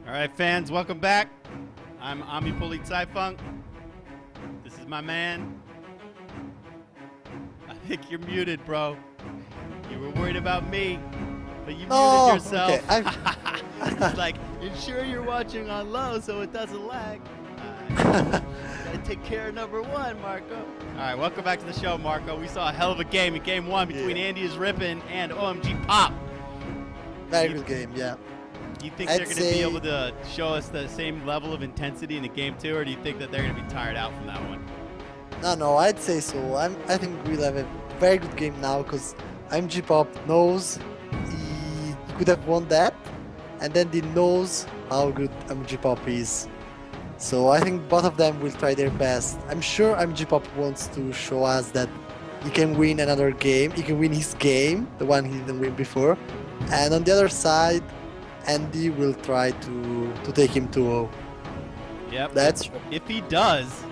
All right, fans, welcome back. I'm AmiPolizeiFunk. This is my man. I think you're muted, bro. You were worried about me, but you muted yourself. Okay. It's like, you're sure you're watching on low so it doesn't lag. Gotta take care of number one, Marco. All right, welcome back to the show, Marco. We saw a hell of a game in game one between AndyisRIPPIN and OMGPOP. Very good game, yeah. Do you think they're going to be able to show us the same level of intensity in the game two, or do you think that they're going to be tired out from that one? No, I'd say so. I think we'll have a very good game now because OMGPOP knows he could have won that, and then he knows how good OMGPOP is. So I think both of them will try their best. I'm sure OMGPOP wants to show us that he can win another game. He can win his game, the one he didn't win before. And on the other side, Andy will try to take him 2-0. Yep. That's true. If he does,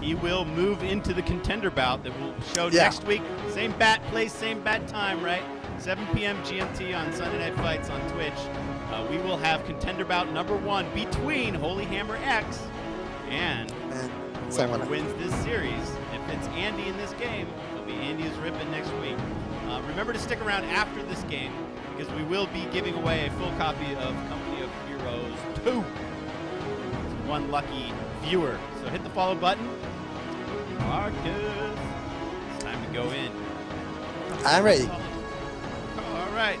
he will move into the contender bout that will show next week. Same bat place, same bat time, right? 7 p.m. GMT on Sunday Night Fights on Twitch. We will have contender bout number 1 between Holy Hammer X and whoever wins this series. If it's Andy in this game, it'll be AndyisRIPPIN next week. Remember to stick around after this game, because we will be giving away a full copy of Company of Heroes 2 to one lucky viewer. So hit the follow button. Marcus, it's time to go in. I'm ready. All right,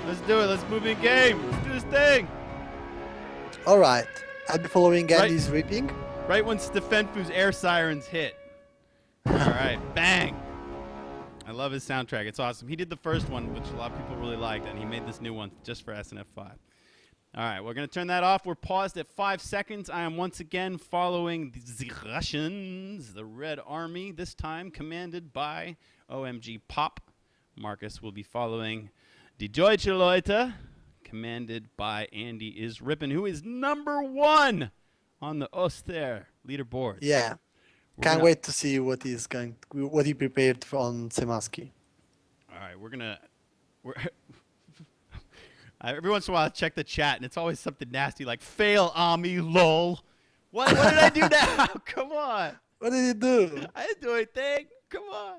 let's do it. Let's move in game. Let's do this thing. All right. I'll be following AndyisRIPPIN. Right when Stefenfu's air sirens hit. All right, bang. I love his soundtrack. It's awesome. He did the first one, which a lot of people really liked, and he made this new one just for SNF 5. All right, we're going to turn that off. We're paused at 5 seconds. I am once again following the Russians, the Red Army, this time commanded by OMGPOP. Marcus will be following Die Deutsche Leute, commanded by AndyisRIPPIN, who is number 1 on the Oster leaderboard. Yeah. Can't wait to see what he prepared on Semaski. All right, we're every once in a while I check the chat and it's always something nasty like fail Ami lol. What did I do now? Come on. What did he do? I didn't do anything. Come on.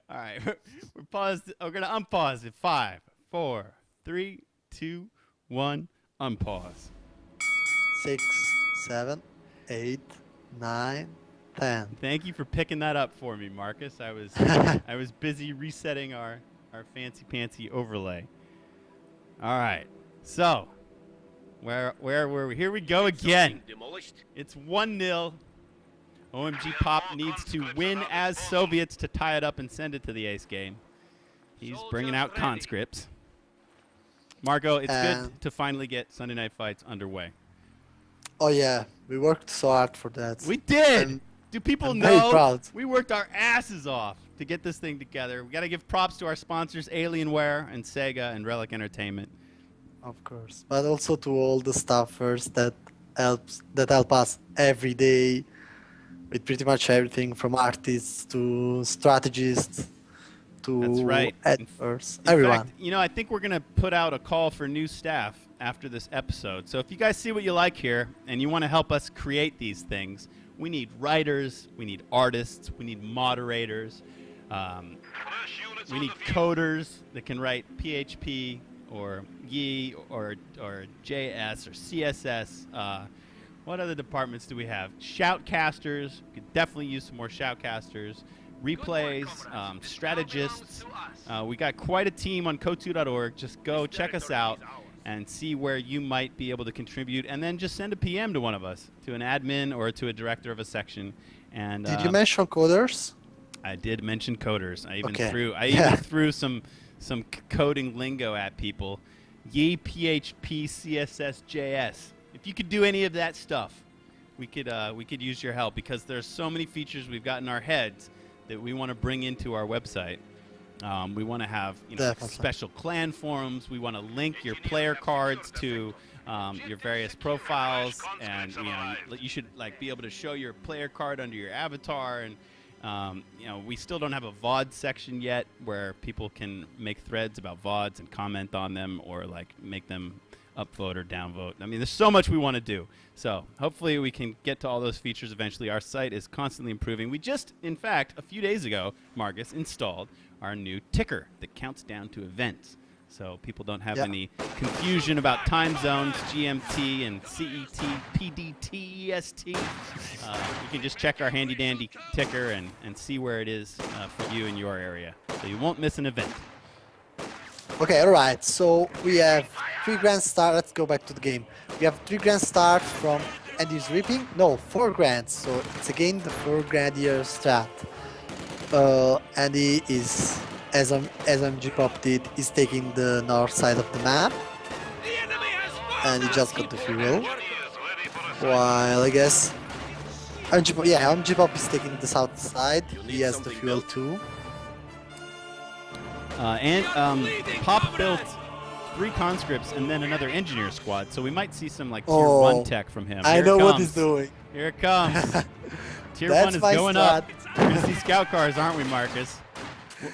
All right, we're paused. We're gonna unpause it. 5, 4, 3, 2, 1. Unpause. 6, 7, 8, 9, 10. Thank you for picking that up for me, Marcus. I was busy resetting our fancy pantsy overlay. All right. So, where were we? Here we go again. It's 1-0. OMGPOP needs to win as Soviets to tie it up and send it to the ace game. He's bringing out conscripts. Marco, it's good to finally get Sunday Night Fights underway. Oh yeah, we worked so hard for that. We did. Do people know? Very proud. We worked our asses off to get this thing together. We got to give props to our sponsors, Alienware and Sega and Relic Entertainment. Of course, but also to all the staffers that help us every day with pretty much everything, from artists to strategists to That's right. add first. In Everyone. fact, you know, I think we're going to put out a call for new staff after this episode. So if you guys see what you like here and you want to help us create these things, we need writers, we need artists, we need moderators, we need coders that can write PHP or Yi or JS or CSS. What other departments do we have? Shoutcasters. We could definitely use some more shoutcasters. Replays, strategists. We got quite a team on Kotu.org. Just go check us out and see where you might be able to contribute, and then just send a PM to one of us, to an admin or to a director of a section. And did you mention coders? I did mention coders. I even Okay. threw some coding lingo at people. Yi, PHP, CSS, JS. If you could do any of that stuff, we could use your help, because there's so many features we've got in our heads that we want to bring into our website. We want to have special clan forums. We want to link your player cards to your various profiles, and you should be able to show your player card under your avatar. And we still don't have a VOD section yet where people can make threads about VODs and comment on them, or make them upvote or downvote. I mean, there's so much we want to do. So hopefully we can get to all those features eventually. Our site is constantly improving. We just, in fact, a few days ago, Marcus, installed our new ticker that counts down to events. So people don't have any confusion about time zones, GMT and CET, PDT, EST. You can just check our handy-dandy ticker and see where it is for you in your area. So you won't miss an event. Okay, alright, so we have 3 grand start. Let's go back to the game. We have 3 grand start from AndyisRIPPIN. No, 4 grand, so it's again the 4 grandier strat. Andy is, as OMGPOP did, is taking the north side of the map. And he just got the fuel. While I guess OMGPOP is taking the south side. He has the fuel too. Pop built 3 conscripts and then another engineer squad, so we might see some tier 1 tech from him. I know what he's doing. Here it comes. Tier 1 is going up. We're going to see scout cars, aren't we, Marcus?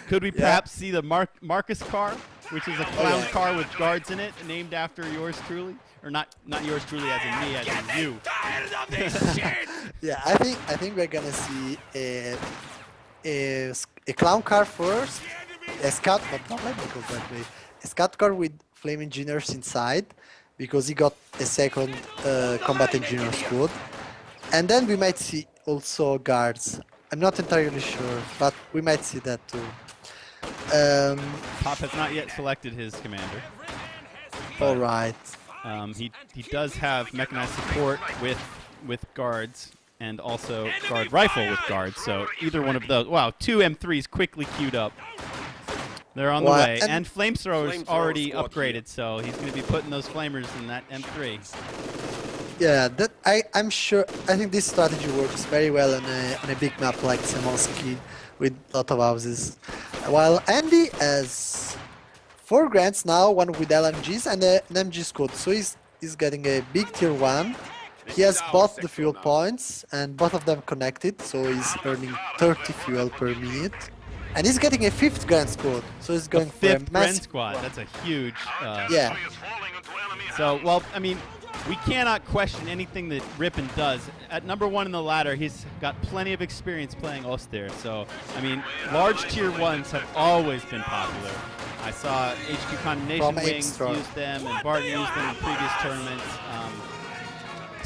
Could we perhaps see the Marcus car, which is a clown car with guards in it, named after yours truly? Or not yours truly as in me, as in you. Yeah, I think we're gonna see a clown car first, a scout, but not let me go that way. A scout car with flame engineers inside, because he got a second combat engineer squad, and then we might see also guards. I'm not entirely sure, but we might see that too. Pop has not yet selected his commander. All right. He does have mechanized support with guards, and also guard rifle with guards. So either one of those. Wow, 2 M3s quickly queued up. They're on the way, and flamethrowers already upgraded, so he's going to be putting those flamers in that M3. Yeah, that I'm sure. I think this strategy works very well on a big map like Semoski with a lot of houses. While Andy has 4 grants now, one with LMGs and an MG squad, so he's getting a big tier 1. He has both the fuel points and both of them connected, so he's earning 30 fuel per minute. And he's getting a 5th grand squad, so he's going for a massive grand squad. That's a huge. Yeah. So, well, I mean, we cannot question anything that Rippin does. At number 1 in the ladder, he's got plenty of experience playing Oster. So, I mean, large tier 1s have always been popular. I saw HQ Condemnation Wings use them, and Barton used them in previous tournaments.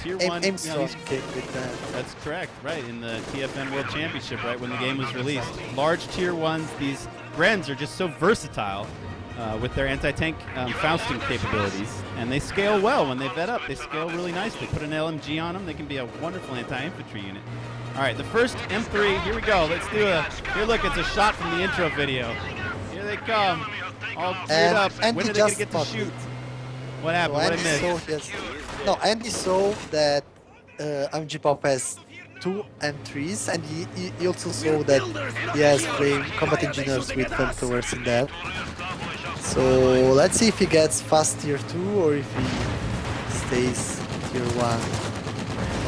Tier 1, that's correct, right, in the TFN World Championship, right, when the game was released. Large tier 1s, these Grens are just so versatile with their anti-tank Fausting capabilities, and they scale well when they vet up. They scale really nicely. Put an LMG on them, they can be a wonderful anti-infantry unit. All right, the first M3, here we go. Let's do here, look, it's a shot from the intro video. Here they come, all geared up. When are they going to get to shoot? What happened? What I missed? No, Andy saw that OMGPOP has 2 M3s, and he also saw that he has flame combat engineers with flamethrowers in there. So let's see if he gets fast tier 2 or if he stays tier 1.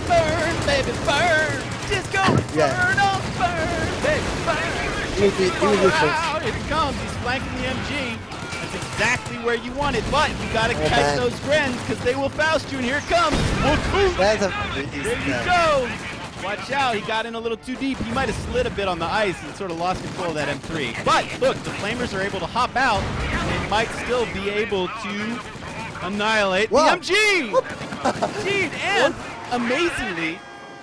Burn, baby, burn! Just go burn on, burn, baby, burn! He will be first. Wow, here he comes. He's flanking the MG. That's exactly where you want it, but you gotta catch those Grens because they will Faust you, and here it comes. That's a There you go. Watch out, he got in a little too deep. He might have slid a bit on the ice and sort of lost control of that M3. But look, the Flamers are able to hop out and might still be able to annihilate the MG. Indeed, and amazingly,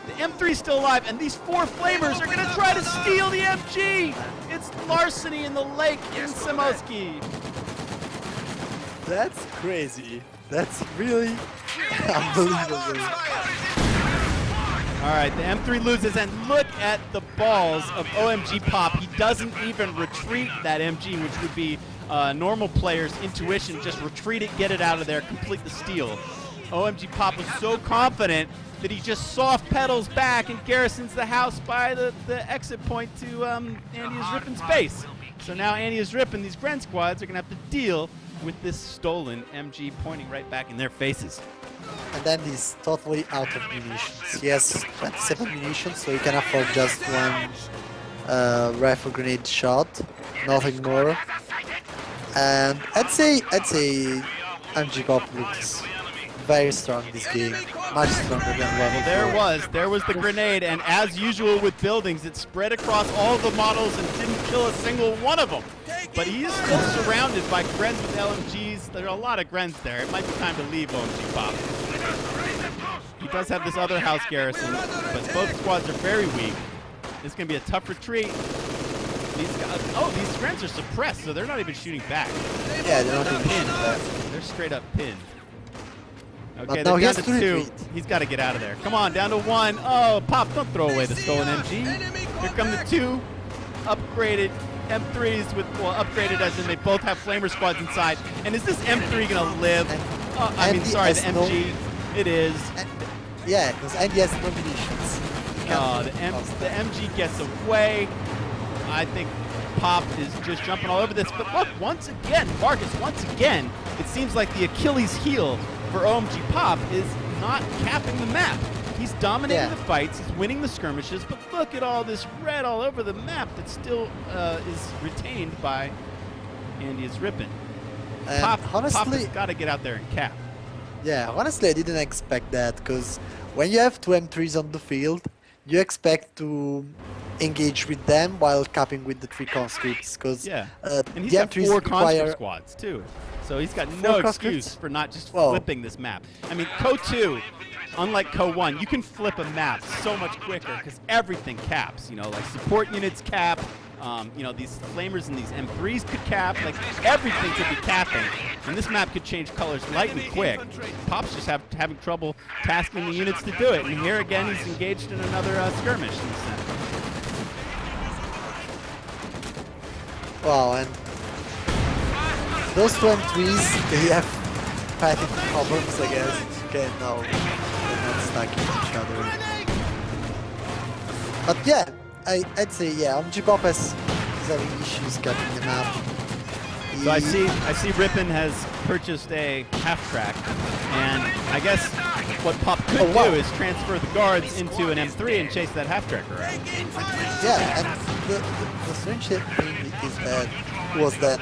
the M3 is still alive, and these 4 Flamers are gonna try to steal the MG. It's larceny in the lake in Samoski. That's crazy. That's really unbelievable. All right, the M3 loses, and look at the balls of OMGPOP. He doesn't even retreat that MG, which would be normal players' intuition. Just retreat it, get it out of there, complete the steal. OMGPOP was so confident that he just soft pedals back and garrisons the house by the exit point to AndyisRIPPIN's base. So now AndyisRIPPIN, these Gren squads, are going to have to deal with this stolen MG pointing right back in their faces. And then he's totally out of munitions. He has 27 munitions, so he can afford just one rifle grenade shot, nothing more. And I'd say OMGPOP looks very strong this game, much stronger than one. Well, there was the grenade, and as usual with buildings, it spread across all the models and didn't kill a single one of them. But he is still surrounded by Grens with LMGs. There are a lot of Grens there. It might be time to leave OMGPOP. He does have this other house garrison, but both squads are very weak. It's going to be a tough retreat. These Grens are suppressed, so they're not even shooting back. Yeah, they're not even pinned. back. They're straight up pinned. Okay, But they're now he down has to to 2. retreat. He's got to get out of there. Come on, down to 1. Oh, Pop, don't throw away the stolen MG. Here come the 2 upgraded M3s with, well, upgraded as in they both have Flamer squads inside. And is this M3 going to live? The MG. It is. Yeah, because Andy has no munitions. The MG gets away. I think Pop is just jumping all over this. But look, once again, Marcus, it seems like the Achilles heel for OMGPOP is not capping the map. He's dominating the fights, he's winning the skirmishes, but look at all this red all over the map that still is retained by AndyisRIPPIN. Pop has got to get out there and cap. Yeah, honestly, I didn't expect that, because when you have 2 M3s on the field, you expect to engage with them while capping with the 3 conscripts, because and he's the got M3s 4 require conscript squads too, so he's got no excuse for not just flipping this map. I mean, Co 2, unlike Co 1, you can flip a map so much quicker because everything caps. You know, like support units cap. These Flamers and these M3s could cap. Like everything could be capping, and this map could change colors lightning quick. Pop's just having trouble tasking the units to do it, and here again he's engaged in another skirmish in the center. Wow, and those 2 M3s, they have fighting problems, I guess. Okay, now they're not stacking each other. But yeah, I'd say OMGPOP is having issues capping the map. So I see RIPPIN has purchased a half-track, and I guess what Pop could do is transfer the guards into an M3 and chase that half-track around. Yeah, and the strange thing was that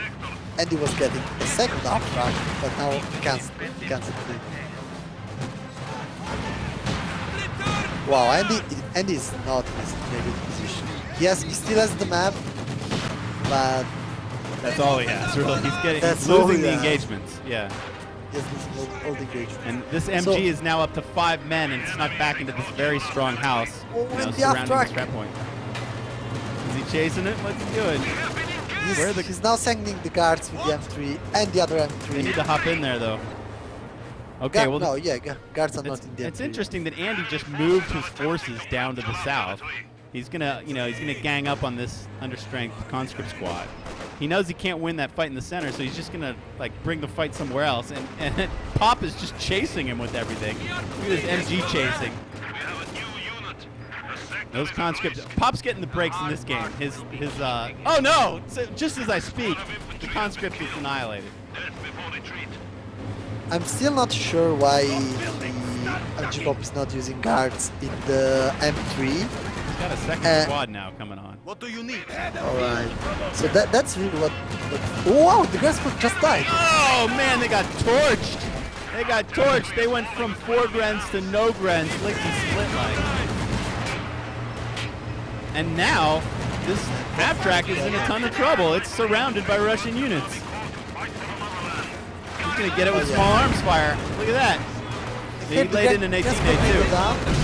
Andy was getting a second half-track, but now he can't do it. Wow, Andy is not in a good position. He still has the map, but that's all he has. Really, he's losing the engagements. Yeah. He's losing all the engagements. And this MG is now up to 5 men and snuck back into this very strong house, surrounding the strap point. Is he chasing it? What's he doing? He's now sending the guards with the M3 and the other M3. They need to hop in there though. Okay, guards are not in the M3. It's interesting that Andy just moved his forces down to the south. He's gonna gang up on this understrength conscript squad. He knows he can't win that fight in the center, so he's just gonna bring the fight somewhere else. And Pop is just chasing him with everything. Look at this MG chasing. Those conscripts. Pop's getting the breaks in this game. Oh no! So just as I speak, the conscript is annihilated. I'm still not sure why OMGPOP is not using guards in the M3, Got a second squad now coming on. What do you need? Alright. So that's really what wow, the Grand Squad just died. Oh man, they got torched. They got torched. They went from 4 Grens to no Grens, licked and split like. And now, this half track is in a ton of trouble. It's surrounded by Russian units. He's gonna get it with small arms fire. Look at that. He laid in an 18A2.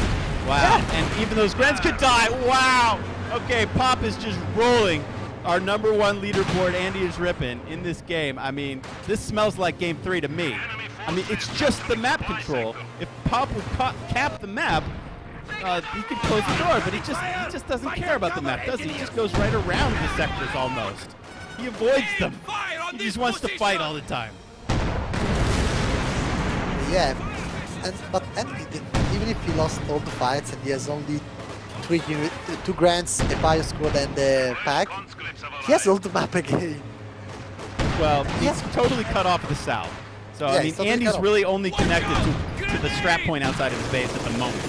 Wow, and even those Grens could die. Wow. Okay, Pop is just rolling. Our #1 leaderboard, AndyisRIPPIN, in this game. I mean, this smells like game 3 to me. I mean, it's just the map control. If Pop would cap the map, he could close the door, but he just doesn't care about the map, does he? He just goes right around the sectors almost. He avoids them. He just wants to fight all the time. Yeah, but Andy, even if he lost all the fights and he has only 2 Grants, a Bio Squad and a pack, he has all the map again. Well, he's totally cut off the south. So, Yeah, I mean, totally Andy's cut off. really only connected to the strap point outside of his base at the moment.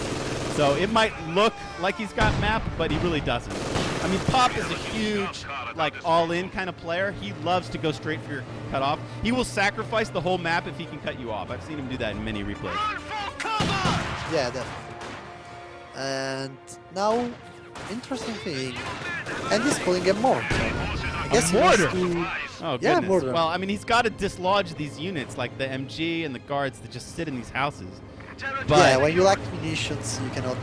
So it might look like he's got map, but he really doesn't. I mean, Pop is a huge, like, all-in kind of player. He loves to go straight for your cutoff. He will sacrifice the whole map if he can cut you off. I've seen him do that in many replays. Yeah, definitely. And now, interesting thing, Andy's calling him more. I guess he wants mortar? to. Oh, Yeah, goodness. mortar. Well, I mean, he's got to dislodge these units, like the MG and the guards that just sit in these houses. But, Yeah, when you lack munitions, you cannot.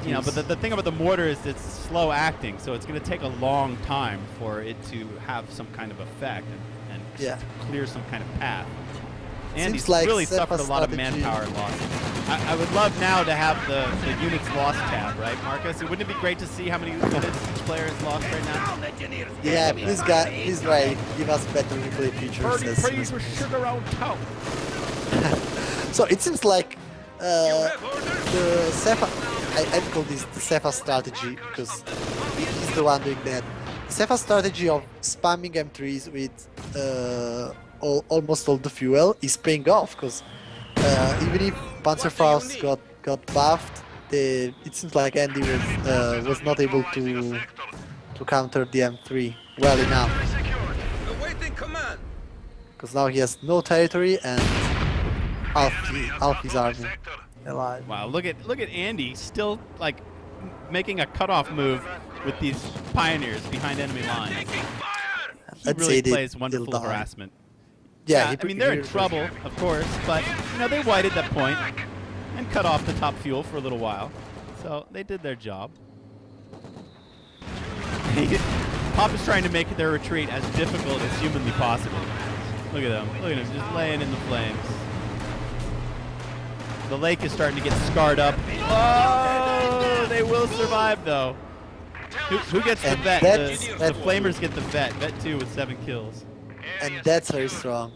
you know, use. but the thing about the mortar is it's slow acting, so it's going to take a long time for it to have some kind of effect and Yeah. clear some kind of path. Seems Andy's like really Sepa suffered a lot of strategy. manpower losses. I would love now to have the units lost tab, right, Marcus? Wouldn't it be great to see how many units each player is lost right now? Yeah, please, right, give us better replay features. as soon Praise as for possible. sugar round cow. So it seems like the Sefa, I call this the Sefa strategy because he's the one doing that. The Sefa strategy of spamming M3s with almost all the fuel is paying off because even if Panzerfaust got buffed, it seems like Andy was not able to counter the M3 well enough. Awaiting command. Because now he has no territory and half his army alive. Wow, look at Andy still like making a cutoff move with these pioneers behind enemy lines. He I'd really say plays they'll wonderful die. harassment. Yeah, I mean they're in trouble, of course, but you know they whited that point and cut off the top fuel for a little while, so they did their job. Pop is trying to make their retreat as difficult as humanly possible. Look at them, just laying in the flames. The lake is starting to get scarred up. Oh, they will survive though. Who gets the And vet? that's- The flamers get the vet. Vet 2 with 7 kills. And that's very strong.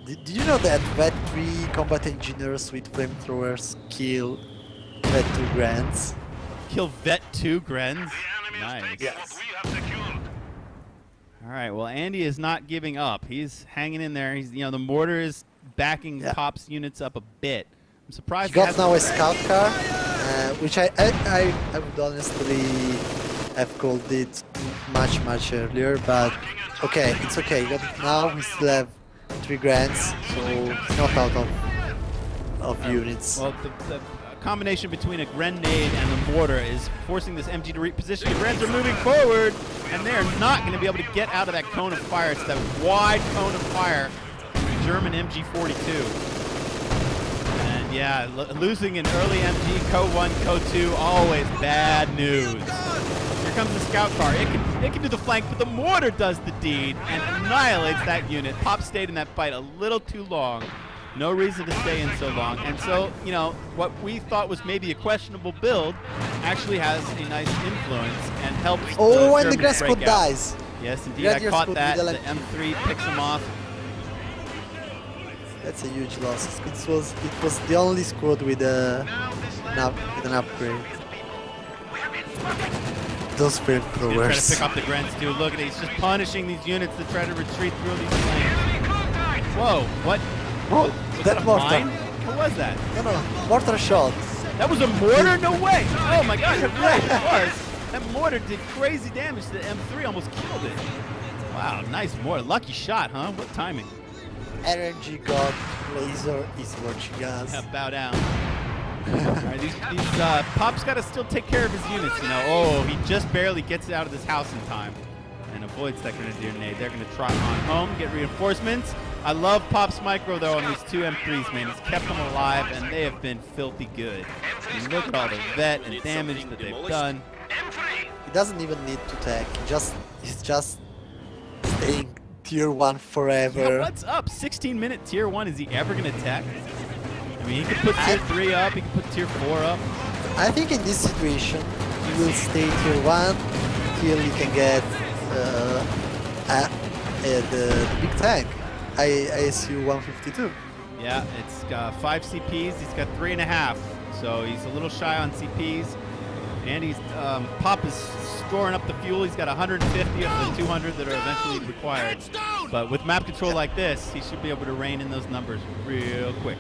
Did you know that Vet 3 combat engineers with flamethrowers kill Vet 2 Grants? Kill vet 2 Grens. Nice. Yes. All right. Well, Andy is not giving up. He's hanging in there. He's the mortar is backing Yeah. Pop's units up a bit. I'm surprised. He got hasn't- now a scout car, which I would honestly have called it much earlier, but okay, it's okay. He got it now. We still have 3 Grants, so it's not out of units. Well, the combination between a grenade and a mortar is forcing this MG to reposition. The Grens are moving forward, and they're not going to be able to get out of that cone of fire. It's that wide cone of fire from the German MG42. And yeah, losing an early MG, Co-1, Co-2, always bad news. Here comes the scout car. It can do the flank, but the mortar does the deed and annihilates that unit. Pop stayed in that fight a little too long. No reason to stay in so long. And so, what we thought was maybe a questionable build actually has a nice influence and helps Oh, and the Germans Grand break Squad out. dies. Yes, indeed. Grenadier I caught Squad that. with The LMG. M3 picks him off. That's a huge loss. It was the only squad with an upgrade. Those He's gonna try to flamethrowers. pick up the Grens too. Look at it. He's just punishing these units that try to retreat through these flames. Whoa, what? Oh, Was that a mortar. mine? What was that? No, mortar shot. That was a mortar? No way! Oh my god, you're right, it was. That mortar did crazy damage to the M3, almost killed it. Wow, nice mortar. Lucky shot, huh? What timing? RNG God Laser is watching us. Yeah, bow down. Alright, these Pop's got to still take care of his units, you know. Oh, he just barely gets out of this house in time and avoids that grenadier nade. They're going to trot on home, get reinforcements. I love Pop's micro, though, on these two M3s, man. He's kept them alive, and they have been filthy good. I mean, look at all the vet and damage that they've done. He doesn't even need to tech. He's just staying tier 1 forever. Yo, what's up? 16-minute tier 1. Is he ever going to tech? I mean, he could put tier 3 up. He could put tier 4 up. I think in this situation, he will stay tier 1 till he can get the big tank. ISU 152. Yeah, it's got 5 CPs. He's got 3.5, so he's a little shy on CPs. And he's Pop is storing up the fuel. He's got 150 of the 200 that are eventually required. But with map control like this, he should be able to rein in those numbers real quick.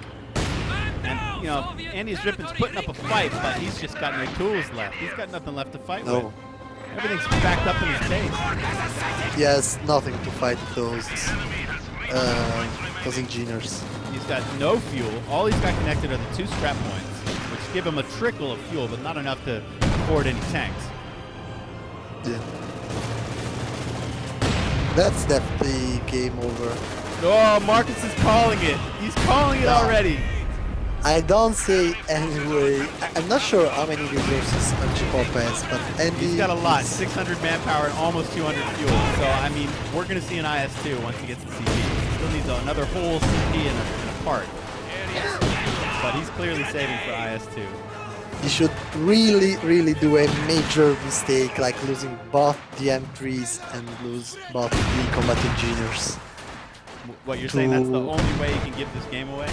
And, you know, AndyisRIPPIN's putting up a fight, but he's just got no tools left. He's got nothing left to fight with. Everything's backed up in his base. He has nothing to fight those engineers. He's got no fuel. All he's got connected are the 2 scrap points, which give him a trickle of fuel, but not enough to afford any tanks. Yeah. That's definitely game over. Oh, Marcus is calling it. He's calling it already. I don't say anyway. I'm not sure how many resources OMGPOP has, but Andy... He's got a lot. 600 manpower and almost 200 fuel. So, I mean, we're going to see an IS-2 once he gets the CP. He still needs another whole CP and a part. But he's clearly saving for IS-2. He should really do a major mistake, like losing both the M3s and lose both the combat engineers. What, you're saying that's the only way he can give this game away?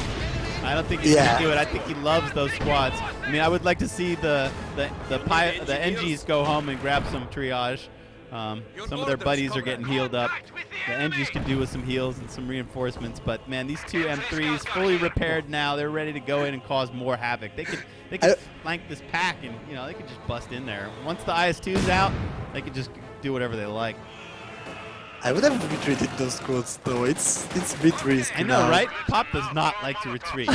I don't think he's gonna do it. I think he loves those squads. I mean, I would like to see the NGs go home and grab some triage. Some of their buddies are getting healed up. The NGs could do with some heals and some reinforcements, but man, these two M3s fully repaired now. They're ready to go in and cause more havoc. They could flank this pack, and you know they could just bust in there. Once the IS-2's out, they could just do whatever they like. I would have retreated those squads though. It's a bit risky. I know, now. right? Pop does not like to retreat.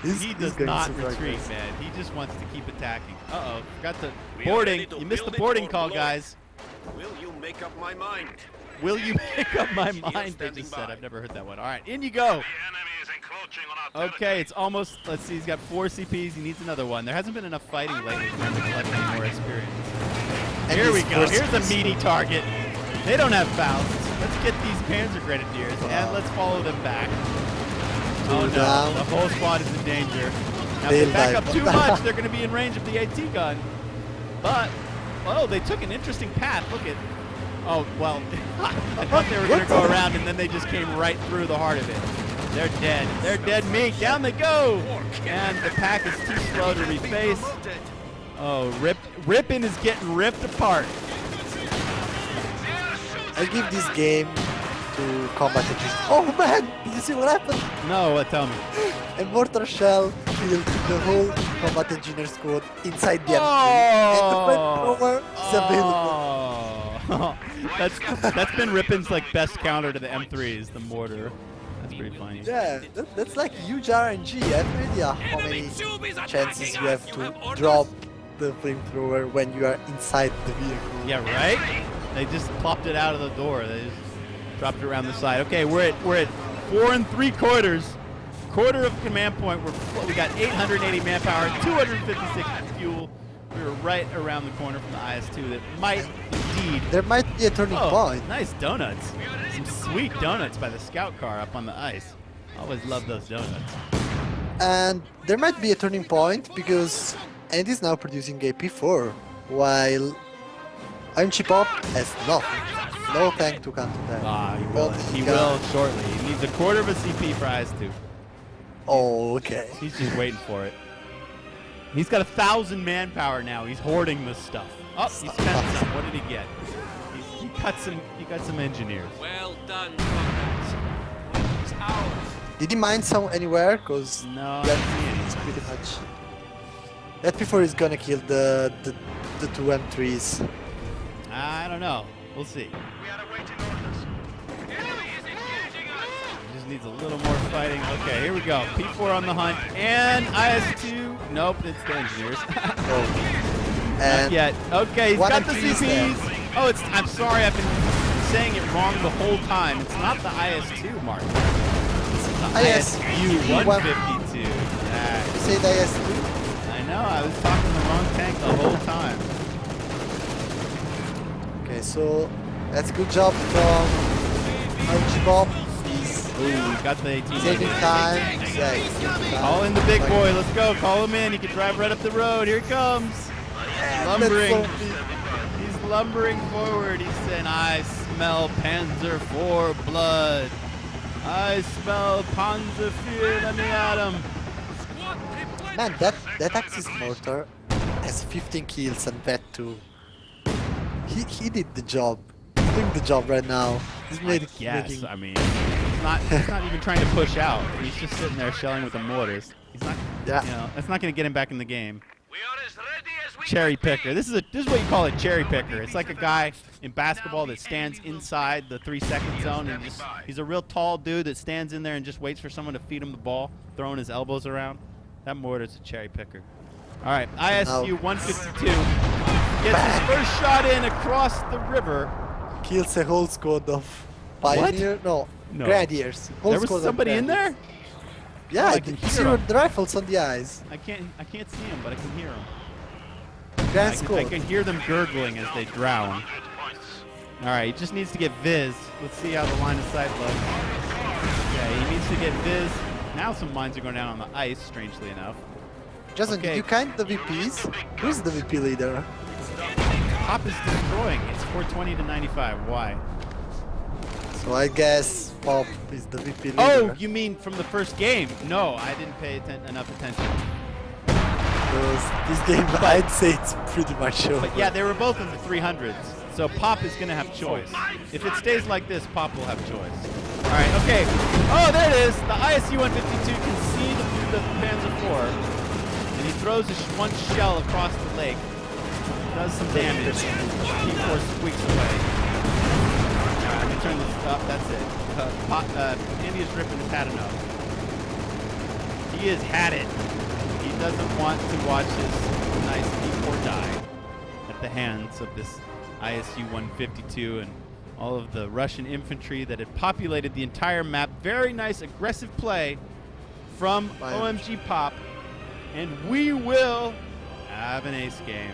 He does not retreat, progress. man. He just wants to keep attacking. Uh-oh, forgot the boarding. You missed the boarding call, guys. Will you make up my mind? Will you make up my mind? They just said. I've never heard that one. All right, in you go. Okay, it's almost. Let's see. He's got 4 CPs. He needs another one. There hasn't been enough fighting lately for him to collect any more experience. And Here we go. first Here's a meaty target. They don't have fouls. Let's get these Panzer Grenadiers and let's follow them back. Oh no, down. the whole squad is in danger. Now if they back up too much, they're going to be in range of the AT gun. But, oh, they took an interesting path. Look at, oh, well, I thought they were going to go around and then they just came right through the heart of it. They're dead. They're dead meat. Down they go. And the pack is too slow to reface. Oh, Rippin is getting ripped apart. I give this game to combat engineers. Oh man, did you see what happened? No, what? Tell me. A mortar shell killed the whole combat engineer squad inside the Oh! And the flamethrower is available. That's been Rippin's like best counter to the M3s, the mortar. That's pretty funny. Yeah, that's like huge RNG. I have no idea how many chances you have to drop the flamethrower when you are inside the vehicle. Yeah, right? They just plopped it out of the door. They just dropped it around the side. Okay, we're at 4 3/4. Quarter of command point. We got 880 manpower, 256 fuel. We were right around the corner from the IS-2 that might indeed. There might be a turning point. Nice donuts. Some sweet donuts by the scout car up on the ice. Always love those donuts. And there might be a turning point because Andy's now producing a P4 while OMGPOP has nothing. No tank to counter that. Ah, he will. He will shortly. He needs a quarter of a CP for IS-2. Oh, okay. He's just waiting for it. He's got 1,000 manpower now. He's hoarding this stuff. Oh, he spent some. What did he get? He cut some. He got some engineers. Well done, comrades. It's ours. Did he mine some anywhere? Cause No, that is pretty much. That P4 is gonna kill the the two M3s. I don't know. We'll see. We are awaiting orders. Enemy is engaging us. Just needs a little more fighting. Okay, here we go. P4 on the hunt. And IS2. Nope, it's the engineers. Oh. Not And yet. Okay, he's one got the M3 is there. CPs. Oh, it's. I'm sorry, I've been saying it wrong the whole time. It's not the IS2, Mark. It's the ISU 152. you say the IS2? I know, I was talking the wrong tank the whole time. Okay, so that's a good job from OMGPOP. He's Ooh, got the 18. saving time. Yeah, he's saving time. Call in the big boy. Let's go. Call him in. He can drive right up the road. Here he comes. Lumbering. That's so big. He's lumbering forward. He's saying, I smell Panzer IV blood. I smell Panzer IV. Let me at him. Squad replenish. Man, that Axis mortar has 15 kills and that too. He did the job. He's doing the job right now. He's Yes, making. I mean, he's not even trying to push out. He's just sitting there shelling with the mortars. He's not, Yeah. you know, that's not going to get him back in the game. We are as ready as we Cherry can be. picker. This is what you call a cherry picker. It's like a guy in basketball that stands inside the 3-second zone and he's a real tall dude that stands in there and just waits for someone to feed him the ball, throwing his elbows around. That mortar's a cherry picker. All right, ISU 152 gets his first shot in across the river. Kills a whole squad of Pioneer. No, No. Grenadiers. Whole There was squad of somebody in there? Grenadiers. Yeah, Oh, I I can can hear see 'em. the rifles on the eyes. I can't see him, but I can hear him. Grand I squad. can hear them gurgling as they drown. All right, he just needs to get Viz. Let's see how the line of sight looks. Yeah, he needs to get Viz. Now some mines are going down on the ice, strangely enough. Justin, Okay. did you count the VPs? Who's the VP leader? Pop is destroying. It's 420 to 95. Why? So I guess Pop is the VP leader. Oh, you mean from the first game? No, I didn't pay enough attention. Because this game, I'd say it's pretty much sure. But yeah, they were both in the 300s. So Pop is going to have choice. If it stays like this, Pop will have choice. All right, okay. Oh, there it is. The ISU 152 can see the Panzer IV. And he throws one shell across the lake. Does some damage. P4 squeaks away. Let me turn this up. That's it. AndyisRIPPIN has had enough. He has had it. He doesn't want to watch his nice P4 die at the hands of this ISU 152 and all of the Russian infantry that had populated the entire map. Very nice aggressive play from OMGPOP. And we will have an ace game.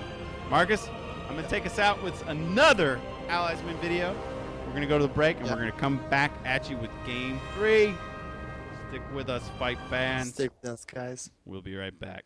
Marcus, I'm going to take us out with another Allies Win video. We're going to go to the break, and we're going to come back at you with Game 3. Stick with us, fight fans. Stick with us, guys. We'll be right back.